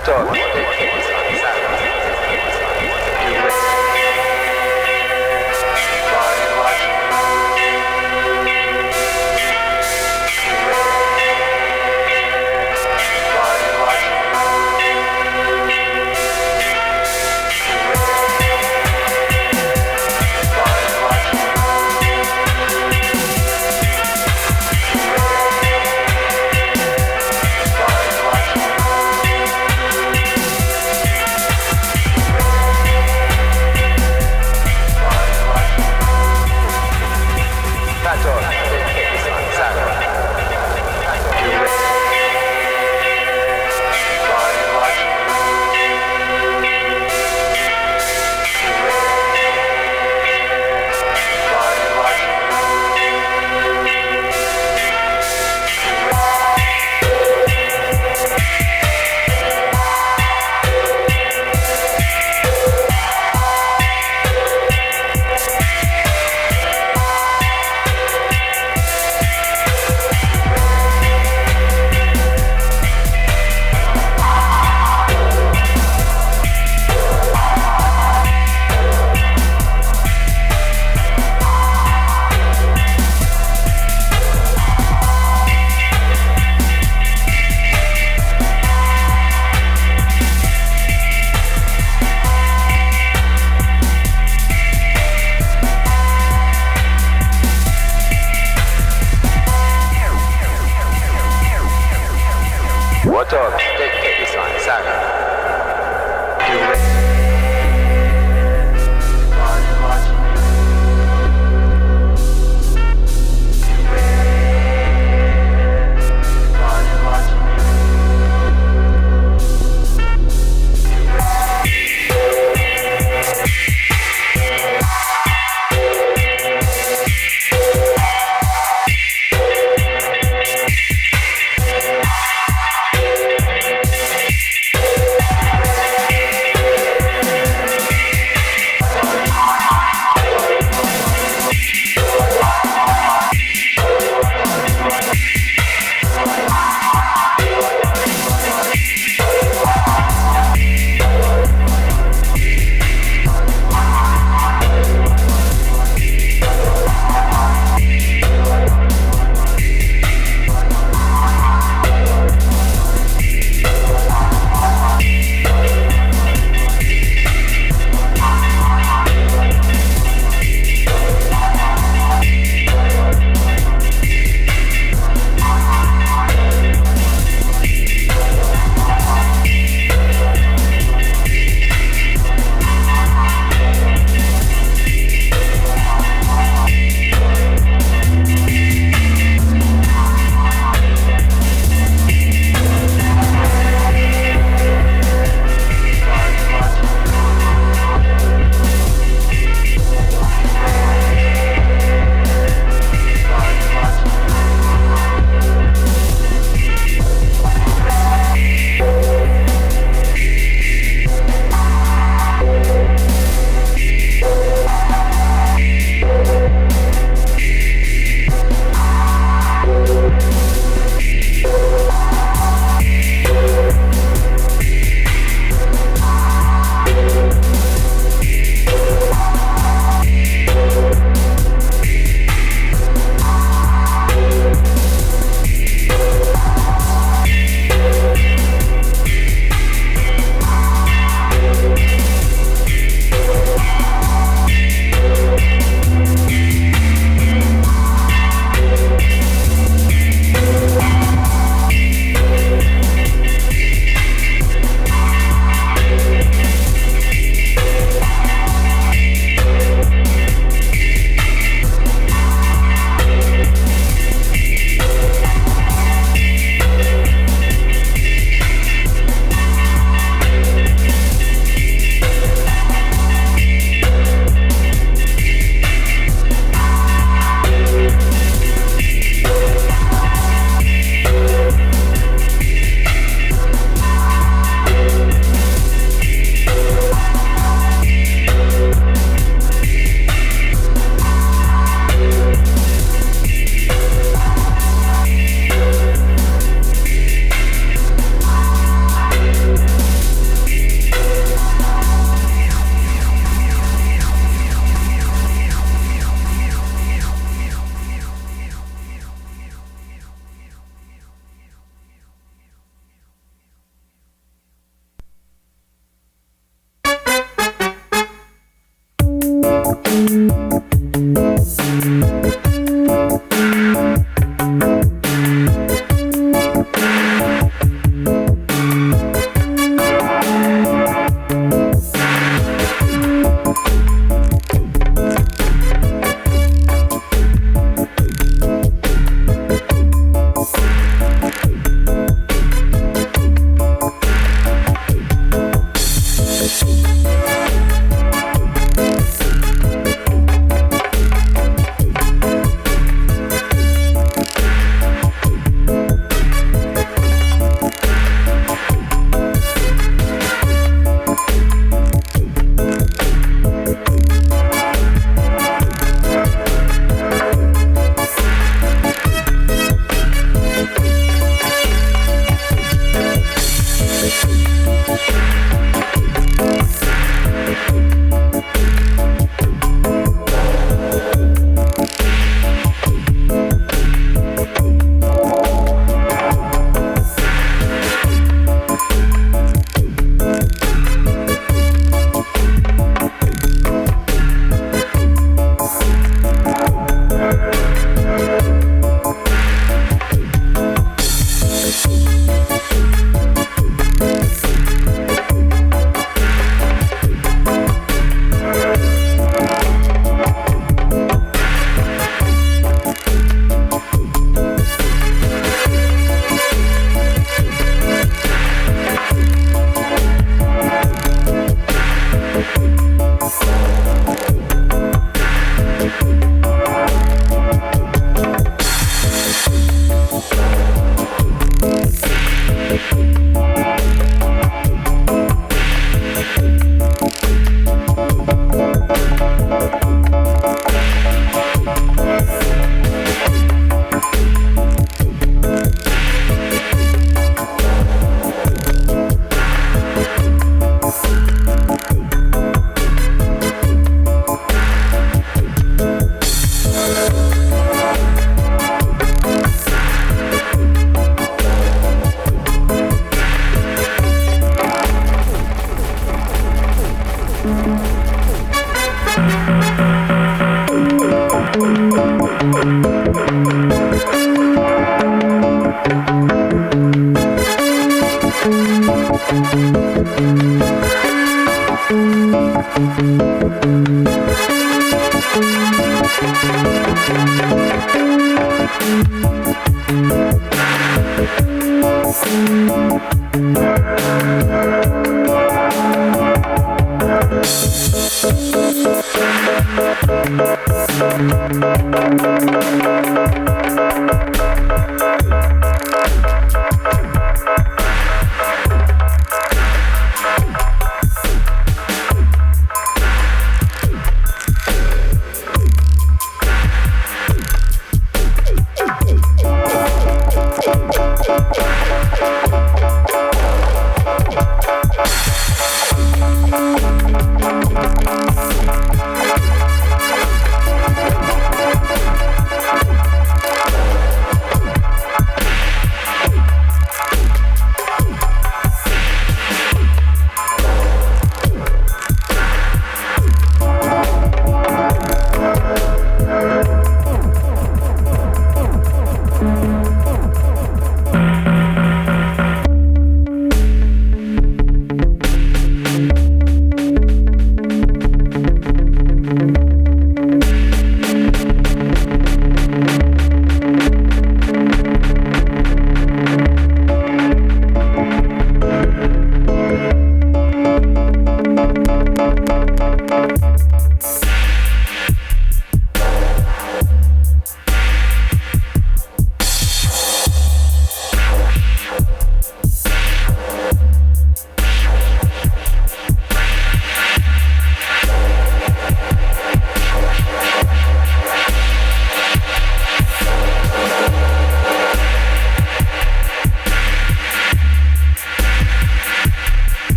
What up? What up? Take this one, Saga.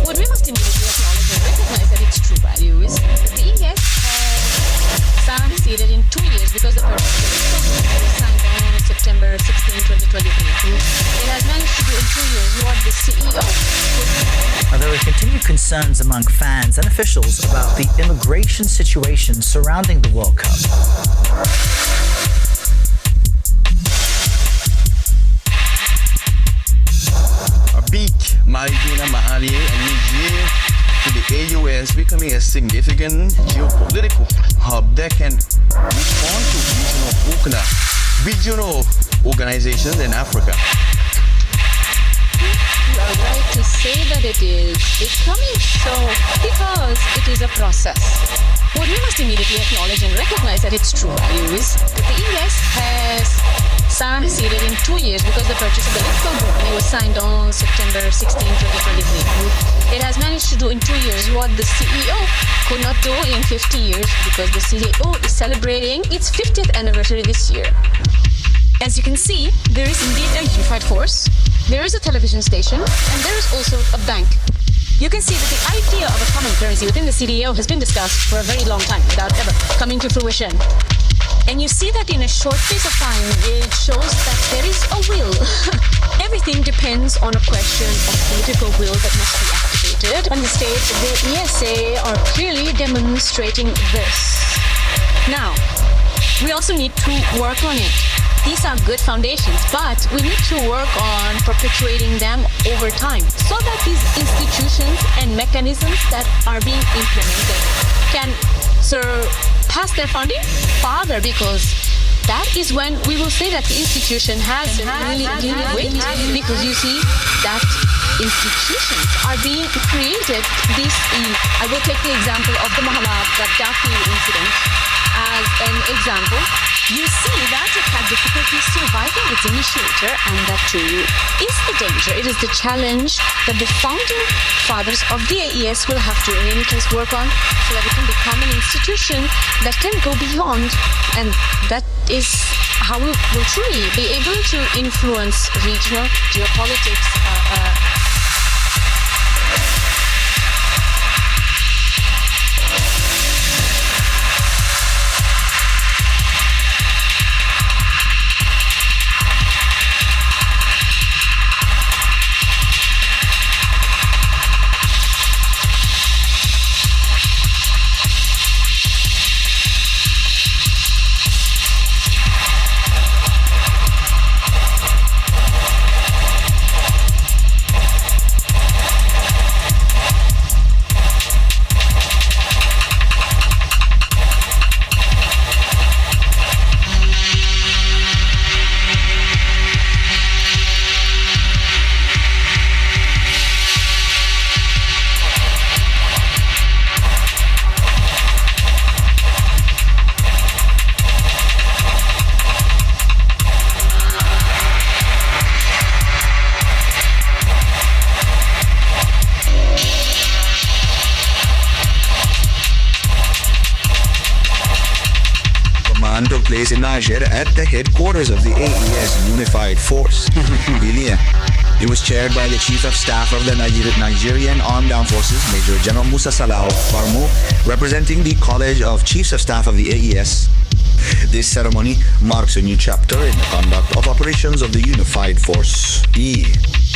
What we must immediately acknowledge and recognize that its true value is that the ES has succeeded in 2 years because the purchase of the program was signed on September 16, 2023. It has managed to do in 2 years what the CEO Now, there are continued concerns among fans and officials about the immigration situation surrounding the World Cup. A big Medina Mahali and Niger to the AUS becoming a significant geopolitical hub that can respond to regional organizations in Africa. You are right to say that it is becoming so because it is a process. What we must immediately acknowledge and recognize that its true value is that the ES has succeeded in 2 years because the purchase of the electrical company was signed on September 16, 2023. It has managed to do in 2 years what the CEO could not do in 50 years because the CEO is celebrating its 50th anniversary this year. As you can see, there is indeed a unified force, there is a television station, and there is also a bank. You can see that the idea of a common currency within the CDAO has been discussed for a very long time without ever coming to fruition. And you see that in a short space of time, it shows that there is a will. Everything depends on a question of political will that must be activated. And the states of the ESA are clearly demonstrating this. Now, we also need to work on it. These are good foundations, but we need to work on perpetuating them over time so that these institutions and mechanisms that are being implemented can surpass their founding father, because that is when we will say that the institution has really gained weight, because you see that institutions are being created. I will take the example of the Muammar Gaddafi incident as an example. You see that it had difficulty surviving its initiator, and that too is the danger. It is the challenge that the founding fathers of the AES will have to, in any case, work on so that it can become an institution that can go beyond, and that is how we will truly be able to influence regional geopolitics. Took place in Niger at the headquarters of the AES Unified Force. It was chaired by the Chief of Staff of the Nigerian Armed Forces, Major General Musa Salau Barmo, representing the College of Chiefs of Staff of the AES. This ceremony marks a new chapter in the conduct of operations of the Unified Force. The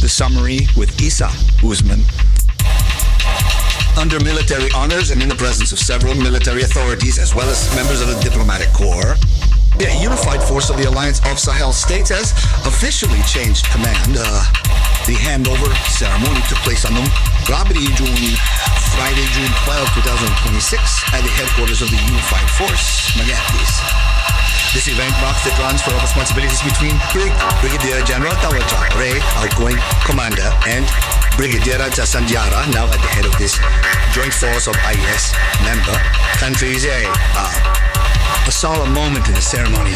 summary with Isa Usman. Under military honors and in the presence of several military authorities as well as members of the diplomatic corps, the Unified Force of the Alliance of Sahel States has officially changed command. The handover ceremony took place on Friday, June 12, 2026 at the headquarters of the Unified Force, Magatis. This event marks the transfer of responsibilities between Brigadier General Tawaja Ray, outgoing commander, and Brigadier Sandiara, now at the head of this joint force of IES member countries. A solemn moment in the ceremony.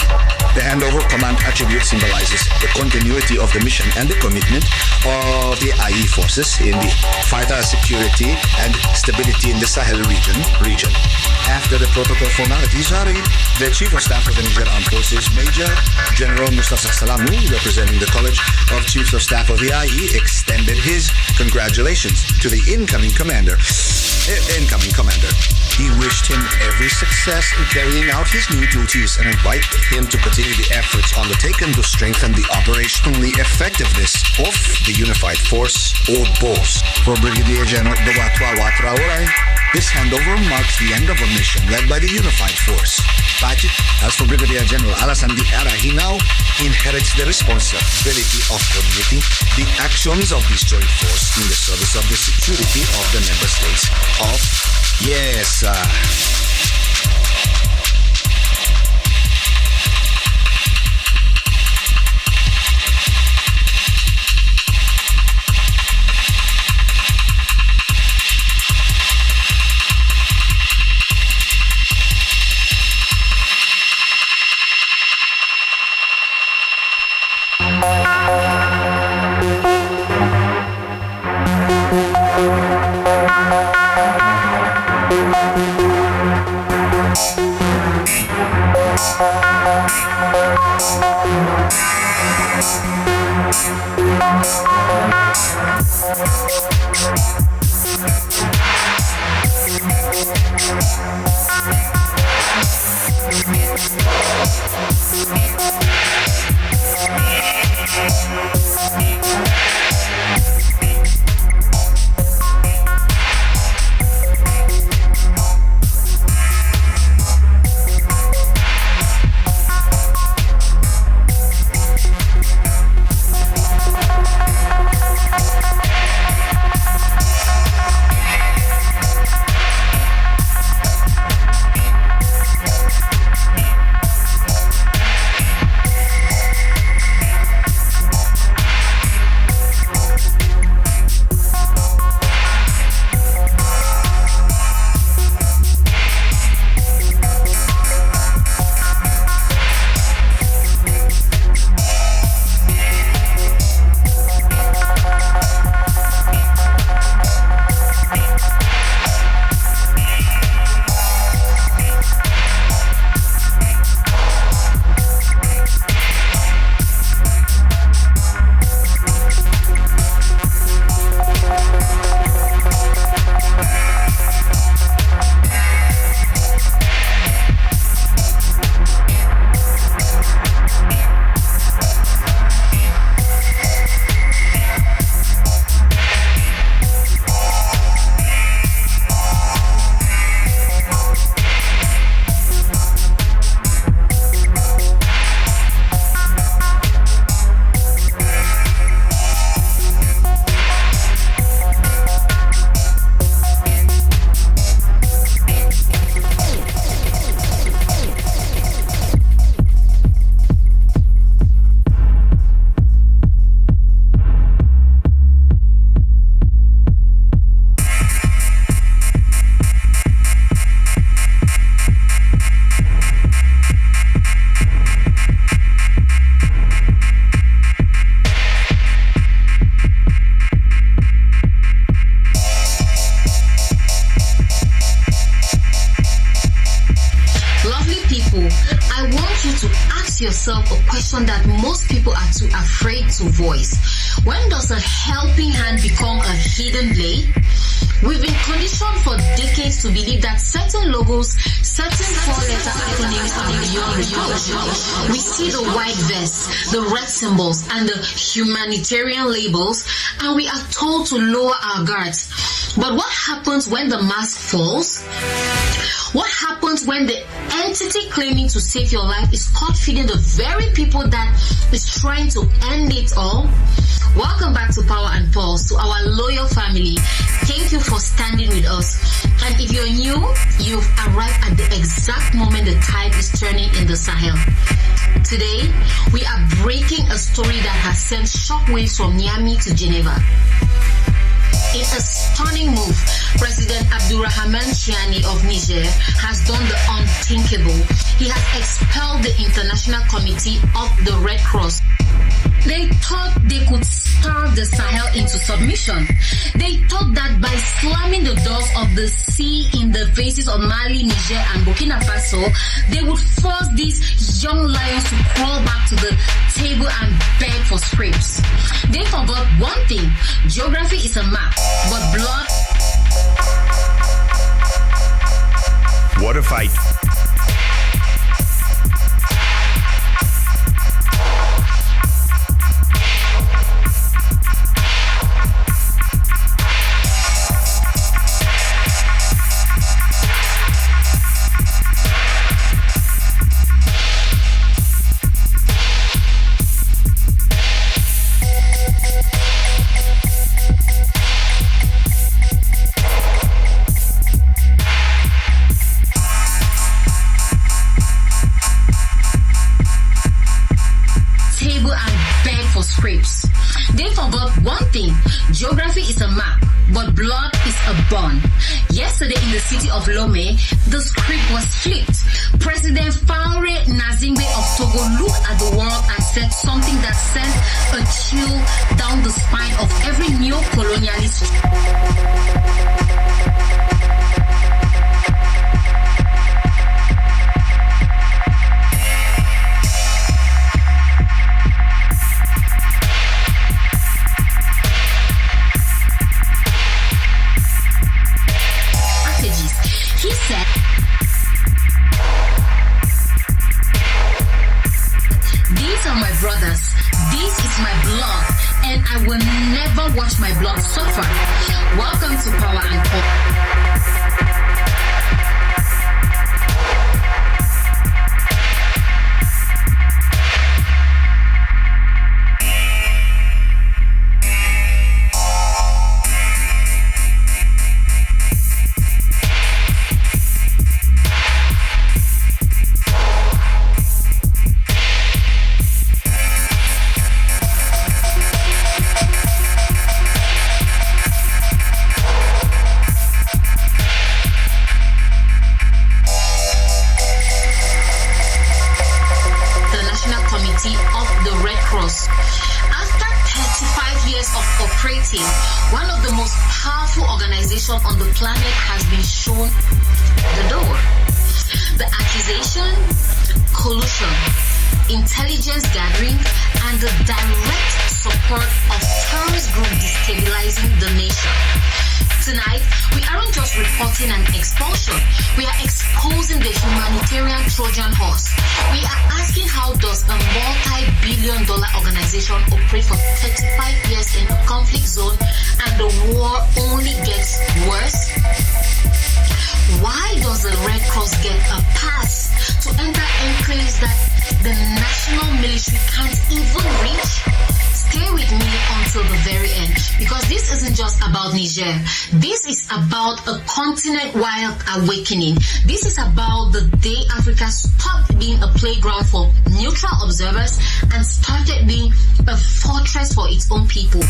The handover command attribute symbolizes the continuity of the mission and the commitment of the IE forces in the vital security and stability in the Sahel region. After the protocol formalities, the Chief of Staff of the Niger Armed Forces, Major General Mustafa Salamu, representing the College of Chiefs of Staff of the IE, extended his congratulations to the incoming commander. He wished him every success in carrying out his new duties and invited him to continue the efforts undertaken to strengthen the operational effectiveness of the Unified Force, or BOS. For Brigadier General Dawatwa Watraorai, this handover marks the end of a mission led by the Unified Force. As for Brigadier General Alassane Diarra, he now inherits the responsibility of coordinating the actions of this joint force in the service of the security of the member states of yourself a question that most people are too afraid to voice. When does a helping hand become a hidden blade? We've been conditioned for decades to believe that certain logos, certain four-letter acronyms are beyond reproach. We see the white vests, the red symbols, and the humanitarian labels, and we are told to lower our guards. But what happens when the mask falls? What happens when the entity claiming to save your life is caught feeding the very people that is trying to end it all? Welcome back to Power and Pulse, to our loyal family. Thank you for standing with us. And if you're new, you've arrived at the exact moment the tide is turning in the Sahel. Today, we are breaking a story that has sent shockwaves from Niamey to Geneva. In a stunning move, President Abdurrahman Chiani of Niger has done the unthinkable. He has expelled the International Committee of the Red Cross. They thought they could starve the Sahel into submission. They thought that by slamming the doors of the sea in the faces of Mali, Niger, and Burkina Faso, they would force these young lions to crawl back to the table and beg for scraps. They forgot one thing: geography is a map, but blood. What a fight. They forgot one thing: geography is a map, but blood is a bond. Yesterday in the city of Lomé, the script was flipped. President Faure Nazingbe of Togo looked at the world and said something that sent a chill down the spine of every neo-colonialist. Brothers, this is my blood, and I will never watch my blood suffer. Welcome to Power and Hope. One of the most powerful organizations on the planet has been shown the door. The accusation, collusion, intelligence gathering, and the direct support of terrorist groups destabilizing the nation. Tonight, we aren't just reporting an expulsion, we are exposing the humanitarian Trojan horse. We are asking, how does a multi-billion-dollar organization operate for 35 years in a conflict zone and the war only gets worse? Why does the Red Cross get a pass to enter enclaves that the national military can't even reach? Stay with me until the very end, because this isn't just about Niger. This is about a continent-wide awakening. This is about the day Africa stopped being a playground for neutral observers and started being a fortress for its own people.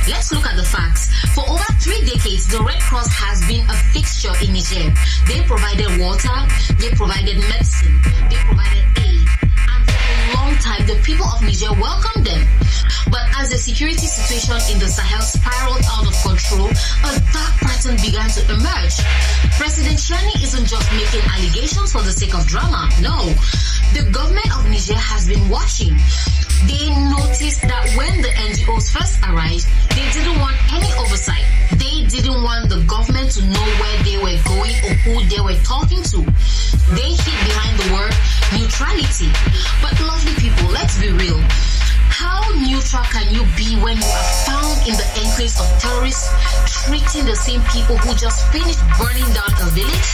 Let's look at the facts. For over 3 decades, the Red Cross has been a fixture in Niger. They provided water, they provided medicine, they provided aid, and for a long time, the people of Niger welcomed them. But as the security situation in the Sahel spiraled out of control, a dark pattern began to emerge. President Chiani isn't just making allegations for the sake of drama. No, the government of Niger has been watching. They noticed that when the NGOs first arrived, they didn't want any oversight. They didn't want the government to know where they were going or who they were talking to. They hid behind the word neutrality. But lovely people, let's be real. How neutral can you be when you are found in the enclaves of terrorists, treating the same people who just finished burning down a village?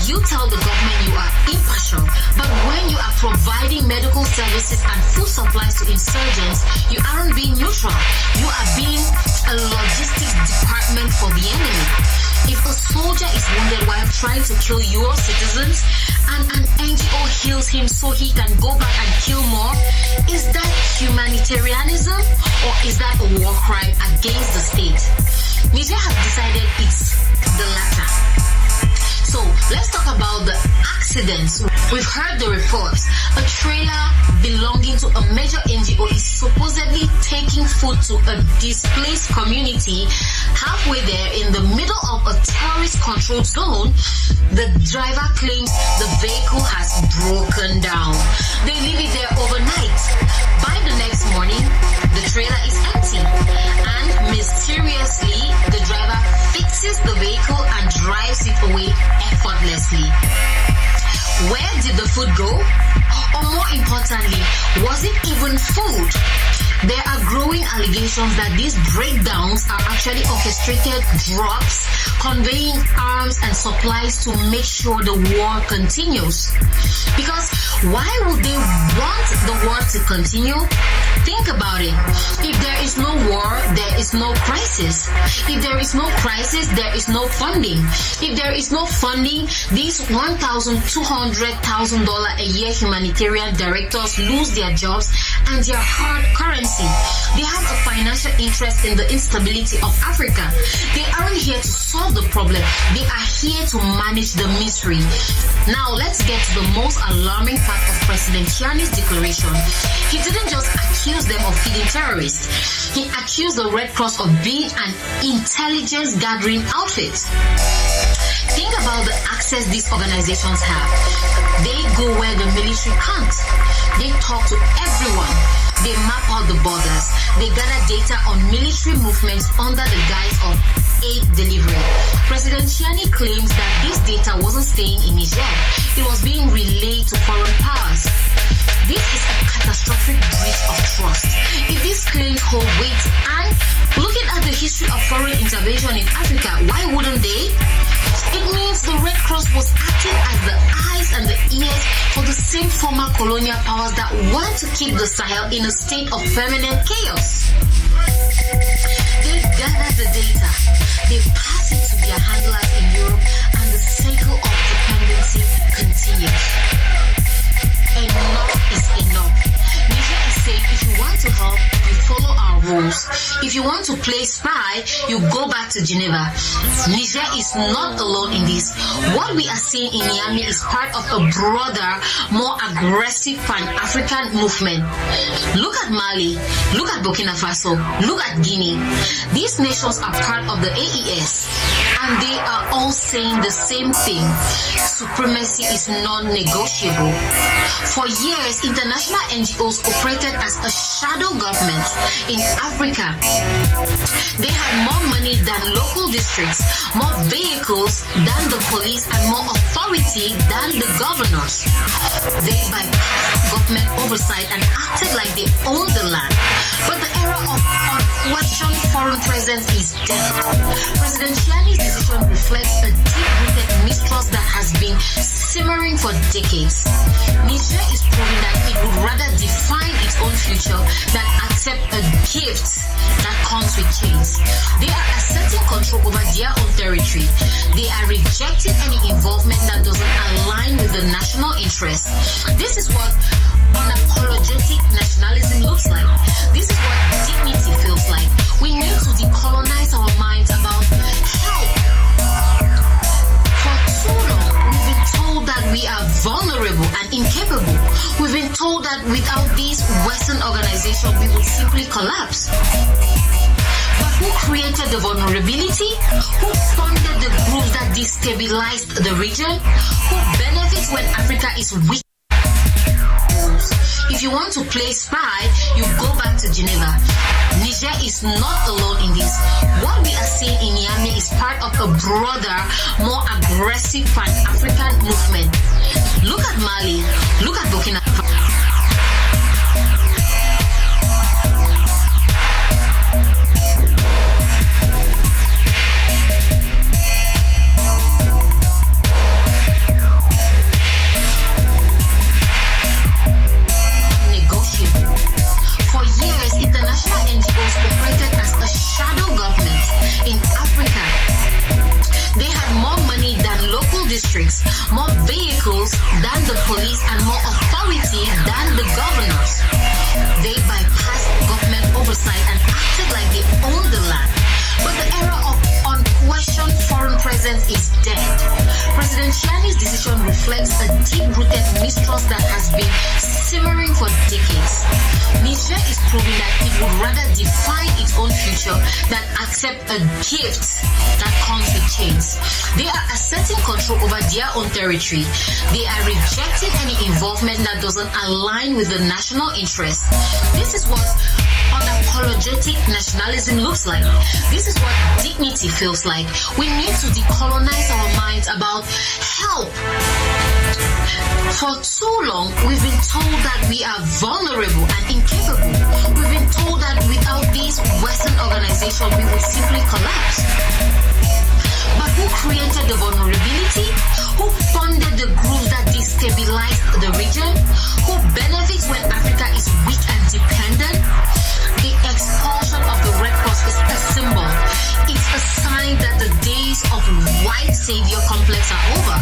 You tell the government you are impartial, but when you are providing medical services and food supplies to insurgents, you aren't being neutral. You are being a logistics department for the enemy. If a soldier is wounded while trying to kill your citizens, and an NGO heals him so he can go back and kill more, is that humanitarianism or is that a war crime against the state? Niger has decided it's the latter. accidents. We've heard the reports. A trailer belonging to a major NGO is supposedly taking food to a displaced community. Halfway there, in the middle of a terrorist-controlled zone, the driver claims the vehicle has broken down. They leave it there overnight. By the next morning, the trailer is empty, and mysteriously, the driver fixes the vehicle and drives it away effortlessly. Where did the food go? Or more importantly, was it even food? There are growing allegations that these breakdowns are actually orchestrated drops, conveying arms and supplies to make sure the war continues. Because why would they want the war to continue? Think about it. If there is no war, there is no crisis. If there is no crisis, there is no funding. If there is no funding, these $1,200,000 a year humanitarian directors lose their jobs and their hard currency. They have a financial interest in the instability of Africa. They aren't here to solve the problem. They are here to manage the misery. Now let's get to the most alarming part of President Chiani's declaration. He didn't just accuse them of feeding terrorists. He accused the Red Cross of being an intelligence gathering outfit. Think about the access these organizations have. They go where the military can't. They talk to everyone. They map out the borders. They gather data on military movements under the guise of aid delivery. President Chiani claims that this data wasn't staying in Niger. It was being relayed to foreign powers. This is a catastrophic breach of trust. If these claims hold weight, and looking at the history of foreign intervention in Africa, why wouldn't they? It means the Red Cross was acting as the eyes and the ears for the same former colonial powers that want to keep the Sahel in a state of permanent chaos. They gather the data, they pass it to their handlers in Europe, and the cycle of dependency continues. Enough is enough. Niger is saying if you want to help, you follow our rules. If you want to play spy, you go back to Geneva. Niger is not alone in this. What we are seeing in Niamey is part of a broader, more aggressive Pan-African movement. Look at Mali, look at Burkina Faso, look at Guinea. These nations are part of the AES, and they are all saying the same thing. Supremacy is non-negotiable. For years, international NGOs operated as a shadow government in Africa. They had more money than local districts, more vehicles than the police, and more authority than the governors. They bypassed government oversight and acted like they owned the land. But the era of unquestioned foreign presence is dead. President Chiani's decision reflects a deep-rooted mistrust that has been simmering for decades. Niger is proving that it would rather define its own future than accept a gift that comes with chains. They are asserting control over their own territory. They are rejecting any involvement that doesn't align with the national interest. This is what unapologetic nationalism looks like. This is what dignity feels like. We need to decolonize our minds about help. For too long, we've been told that we are vulnerable and incapable. We've been told that without these Western organizations, we would simply collapse. But who created the vulnerability? Who funded the groups that destabilized the region? Who benefits when Africa is weak? If you want to play spy, you go back to Geneva. Niger is not alone in this. What we are seeing in Niamey is part of a broader, more aggressive Pan-African movement. Look at Mali. Look at Burkina Faso. Districts, more vehicles than the police, and more authority than the governors. They bypassed government oversight and acted like they owned the land. But the era of unquestioned foreign presence is dead. President Chiani Tierney's decision reflects a deep-rooted mistrust that has been simmering for decades. Niger is proving that it would rather define its own future than accept a gift that comes with chains. They are asserting control over their own territory. They are rejecting any involvement that doesn't align with the national interest. This is what unapologetic nationalism looks like. This is what dignity feels like. We need to decolonize our minds about help. For too long, we've been told that we are vulnerable and incapable. We've been told that without these Western organizations, we would simply collapse. But who created the vulnerability? Who funded the groups that destabilized the region? Who benefits when Africa is weak and dependent? The expulsion of the Red Cross is a symbol. It's a sign that the days of white savior complex are over.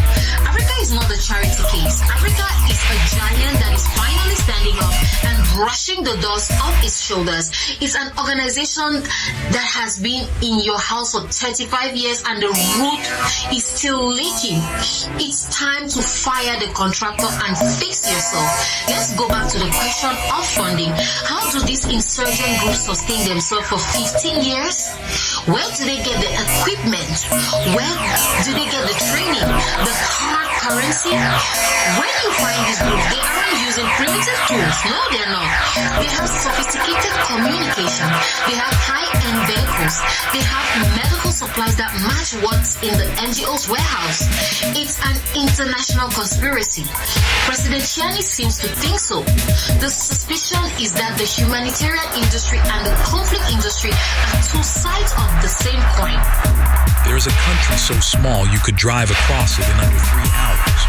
Africa is not a charity case. Africa is a giant that is finally standing up and brushing the dust off its shoulders. It's an organization that has been in your house for 35 years and the root is still leaking. It's time to fire the contractor and fix yourself. Let's go back to the question of funding. How do these insurgent groups sustain themselves for 15 years? Where do they get the equipment? Where do they get the training? The hard currency? When you find these groups, they aren't using primitive tools. No, they're not. They have sophisticated communication. They have high-end vehicles. They have medical supplies that match what's in the NGO's warehouse. It's an international conspiracy. President Tierney seems to think so. The suspicion is that the humanitarian industry and the conflict industry are two sides of the same coin. There is a country so small you could drive across it in under 3 hours.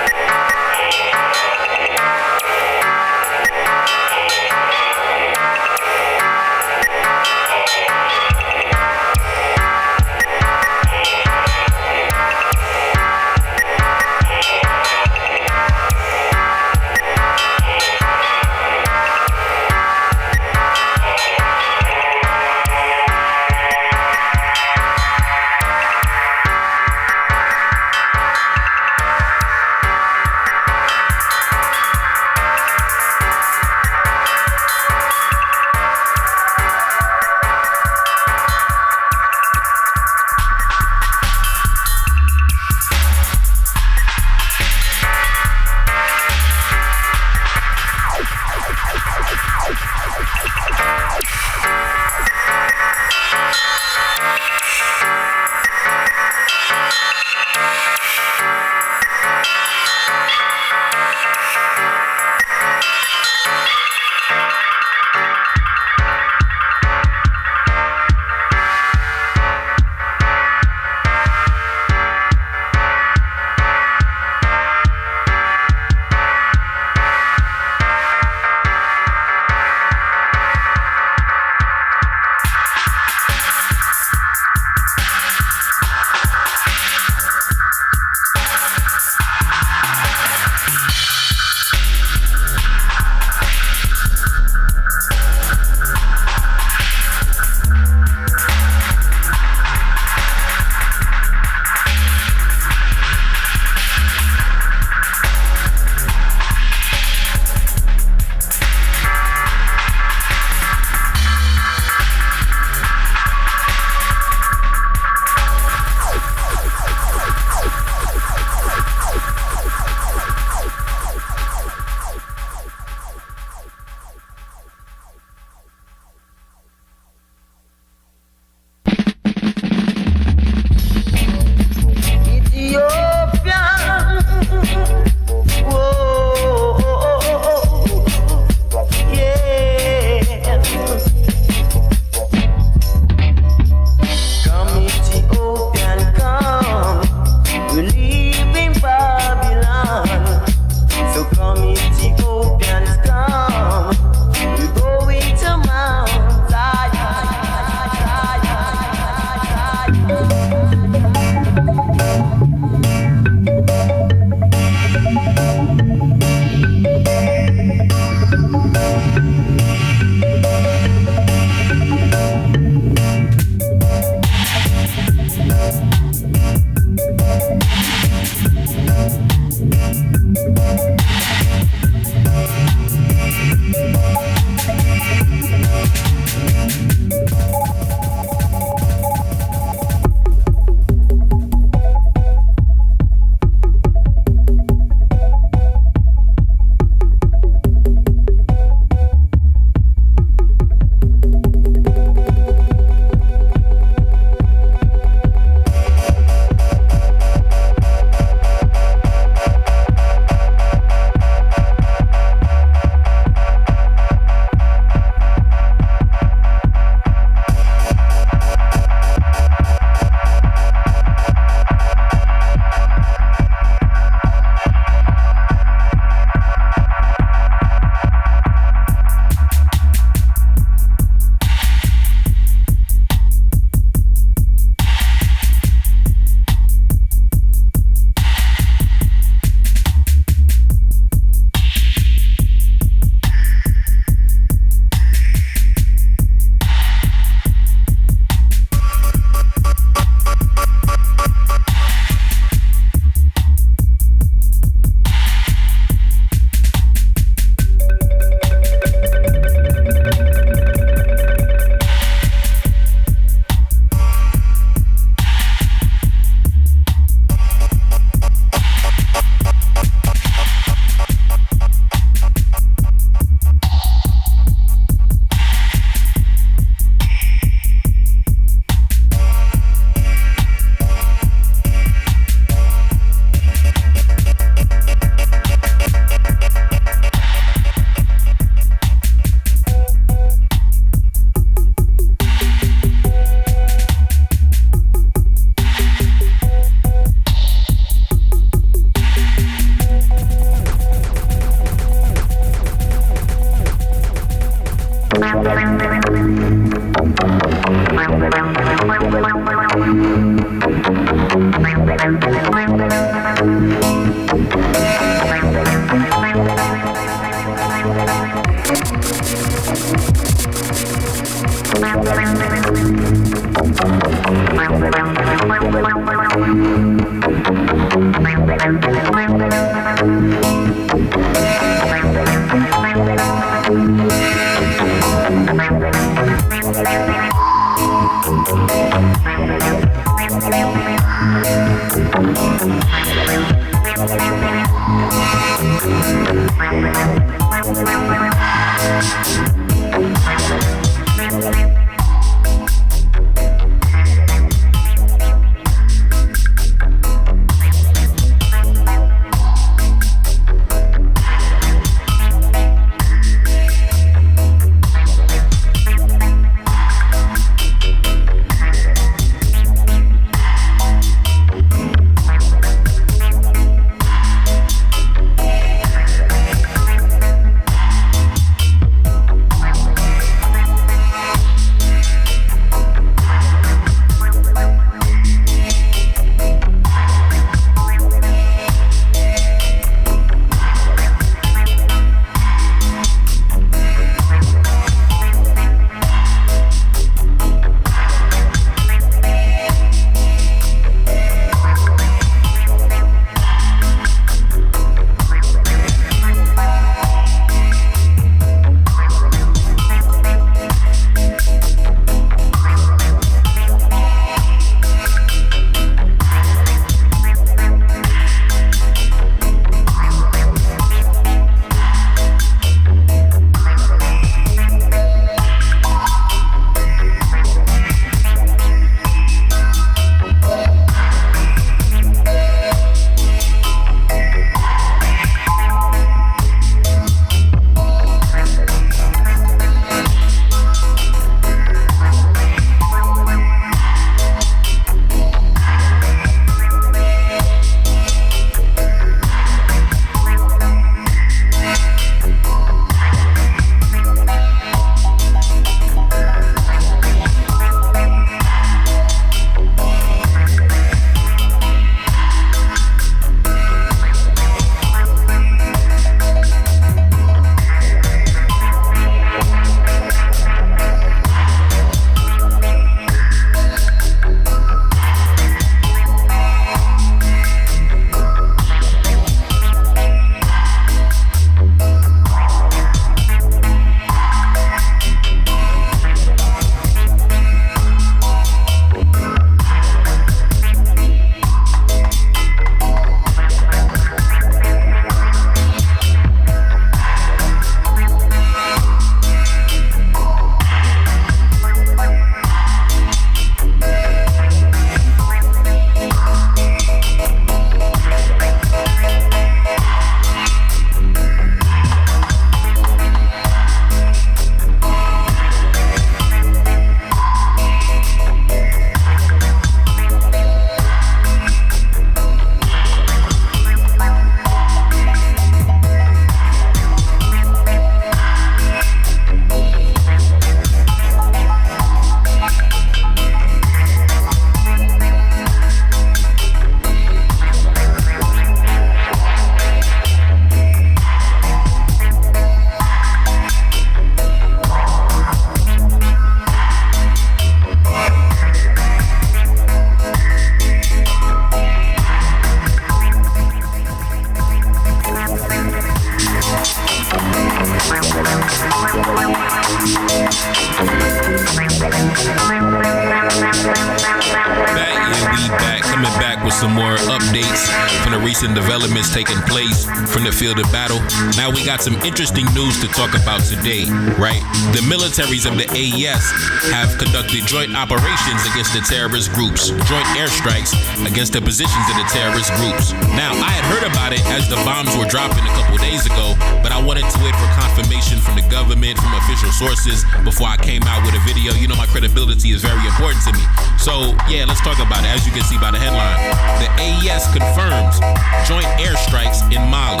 some more updates from the recent developments taking place from the field of battle. Now we got some interesting news to talk about today, right? The militaries of the AES have conducted joint operations against the terrorist groups, joint airstrikes against the positions of the terrorist groups. Now, I had heard about it as the bombs were dropping a couple days ago, but I wanted to wait for confirmation from the government, from official sources, before I came out with a video. You know, my credibility is very important to me. So, yeah, let's talk about it. As as you can see by the headline. The AES confirms joint airstrikes in Mali.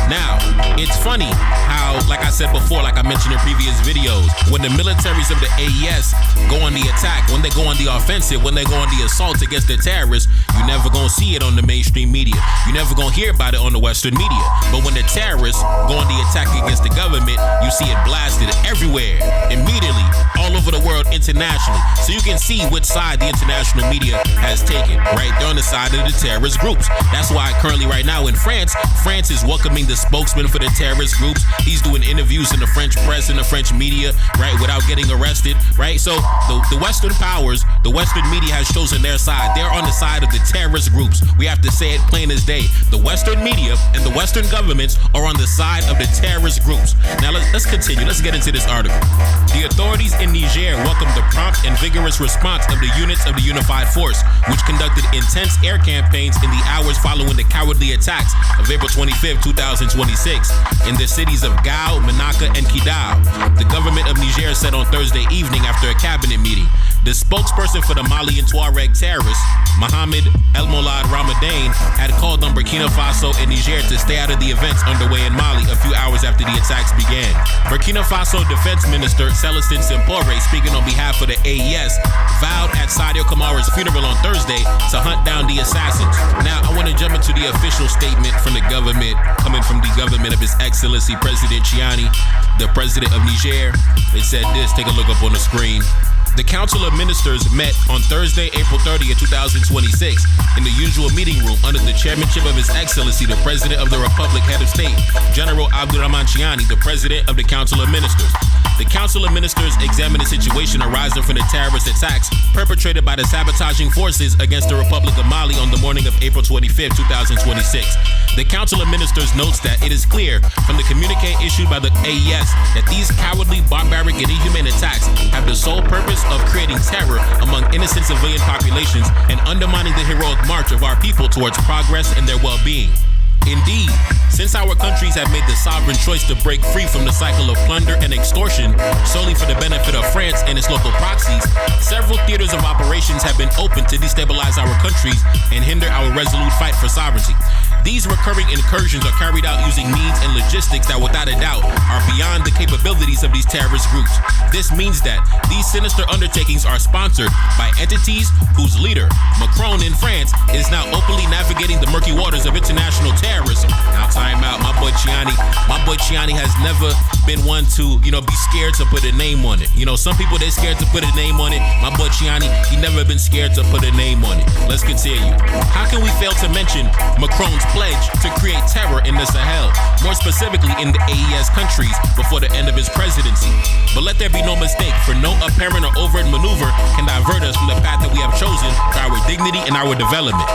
Now, it's funny how, like I said before, like I mentioned in previous videos, when the militaries of the AES go on the attack, when they go on the offensive, when they go on the assault against the terrorists, you never gonna see it on the mainstream media. You never gonna hear about it on the Western media. But when the terrorists go on the attack against the government, you see it blasted everywhere, immediately, all over the world, internationally. So you can see which side the international media has taken, right? They're on the side of the terrorist groups. That's why currently right now in France is welcoming the spokesman for the terrorist groups. He's doing interviews in the French press and the French media, right, without getting arrested, right? So the Western powers, the Western media has chosen their side. They're on the side of the terrorist groups. We have to say it plain as day. The Western media and the Western governments are on the side of the terrorist groups. Now let's continue. Let's get into this article. The authorities in Niger welcomed the prompt and vigorous response of the units of the Unified Force, which conducted intense air campaigns in the hours following the cowardly attacks of April 25, 2026 in the cities of Gao, Menaka, and Kidal. The government of Niger said on Thursday evening after a cabinet meeting. The spokesperson for the Malian Tuareg terrorists, Mohamed El Molad Ramadan, had called on Burkina Faso and Niger to stay out of the events underway in Mali a few hours after the attacks began. Burkina Faso Defense Minister Celestin Sempore, speaking on behalf of the AES, vowed at Sadio Kamara's funeral on Thursday to hunt down the assassins. Now, I want to jump into the official statement from the government, coming from the government of His Excellency President Chiani, the president of Niger. It said this, take a look up on the screen. The Council of Ministers met on Thursday, April 30th, 2026 in the usual meeting room under the chairmanship of His Excellency, the President of the Republic, Head of State, General Abdurrahman Chiani, the President of the Council of Ministers. The Council of Ministers examined the situation arising from the terrorist attacks perpetrated by the sabotaging forces against the Republic of Mali on the morning of April 25th, 2026. The Council of Ministers notes that it is clear from the communique issued by the AES that these cowardly, barbaric, and inhumane attacks have the sole purpose of creating terror among innocent civilian populations and undermining the heroic march of our people towards progress and their well-being. Indeed, since our countries have made the sovereign choice to break free from the cycle of plunder and extortion solely for the benefit of France and its local proxies, several theaters of operations have been opened to destabilize our countries and hinder our resolute fight for sovereignty. These recurring incursions are carried out using means and logistics that without a doubt are beyond the capabilities of these terrorist groups. This means that these sinister undertakings are sponsored by entities whose leader, Macron in France, is now openly navigating the murky waters of international terrorism. Now time out, my boy Chiani has never been one to, be scared to put a name on it. Some people, they're scared to put a name on it. My boy Chiani, he never been scared to put a name on it. Let's continue. How can we fail to mention Macron's pledge to create terror in the Sahel, more specifically in the AES countries, before the end of his presidency? But let there be no mistake, for no apparent or overt maneuver can divert us from the path that we have chosen for our dignity and our development.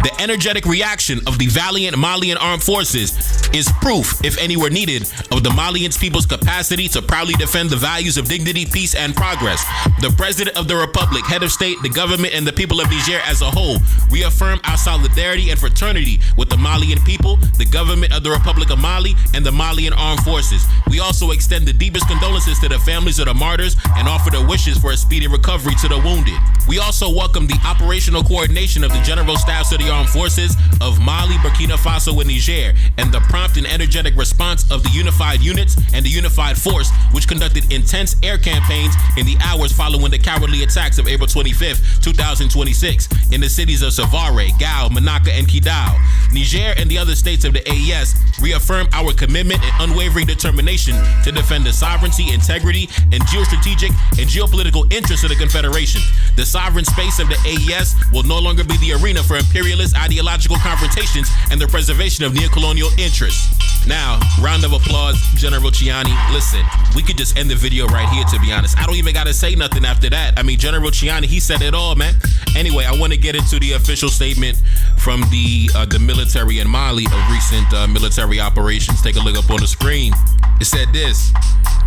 The energetic reaction of the valiant Malian armed forces is proof, if any were needed, of the Malian people's capacity to proudly defend the values of dignity, peace, and progress. The President of the Republic, Head of State, the government, and the people of Niger as a whole reaffirm our solidarity and fraternity with the Malian people, the government of the Republic of Mali, and the Malian armed forces. We also extend the deepest condolences to the families of the martyrs and offer the wishes for a speedy recovery to the wounded. We also welcome the operational coordination of the General Staffs of the Armed Forces of Mali, Burkina Faso, and Niger, and the prompt and energetic response of the unified units and the unified force, which conducted intense air campaigns in the hours following the cowardly attacks of April 25th, 2026 in the cities of Savare, Gao, Menaka, and Kidal. Niger and the other states of the AES reaffirm our commitment and unwavering determination to defend the sovereignty, integrity, and geostrategic and geopolitical interests of the Confederation. The sovereign space of the AES will no longer be the arena for imperialist ideological confrontations and the preservation of neocolonial interests. Now, round of applause, General Chiani. Listen, we could just end the video right here, to be honest. I don't even gotta say nothing after that. I mean, General Chiani, he said it all, man. Anyway, I want to get into the official statement from the military in Mali of recent military operations. Take a look up on the screen. It said this: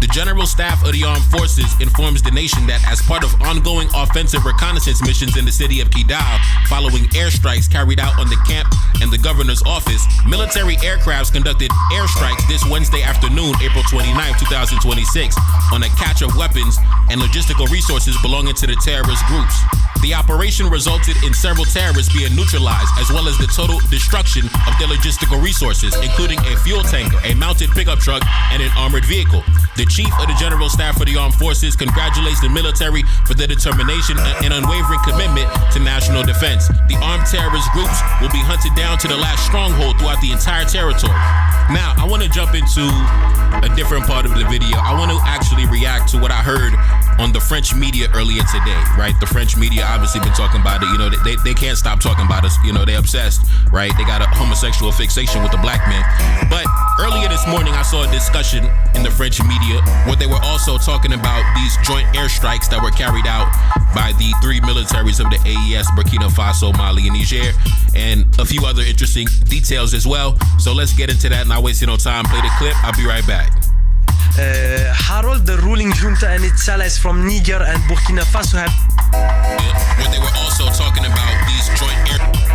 The General Staff of the Armed Forces informs the nation that as part of ongoing offensive reconnaissance missions in the city of Kidal, following airstrikes carried out on the camp and the governor's office, military aircrafts conducted airstrikes this Wednesday afternoon, April 29, 2026, on a cache of weapons and logistical resources belonging to the terrorist groups. The operation resulted in several terrorists being neutralized, as well as the total destruction of their logistical resources, including a fuel tanker, a mounted pickup truck, and an armored vehicle. The Chief of the General Staff of the Armed Forces congratulates the military for their determination and unwavering commitment to national defense. The armed terrorist groups will be hunted down to the last stronghold throughout the entire territory. Now, I want to jump into a different part of the video. I want to actually react to what I heard on the French media earlier today, right? The French media obviously been talking about it. You know, they can't stop talking about us. You know, they're obsessed, right? They got a homosexual fixation with the black man. But earlier this morning, I saw a discussion in the French media where they were also talking about these joint airstrikes that were carried out by the three militaries of the AES, Burkina Faso, Mali, and Niger, and a few other interesting details as well. So let's get into that, not wasting no time. Play the clip. I'll be right back. Harold, the ruling junta and its allies from Niger and Burkina Faso have... Where they were also talking about these joint air...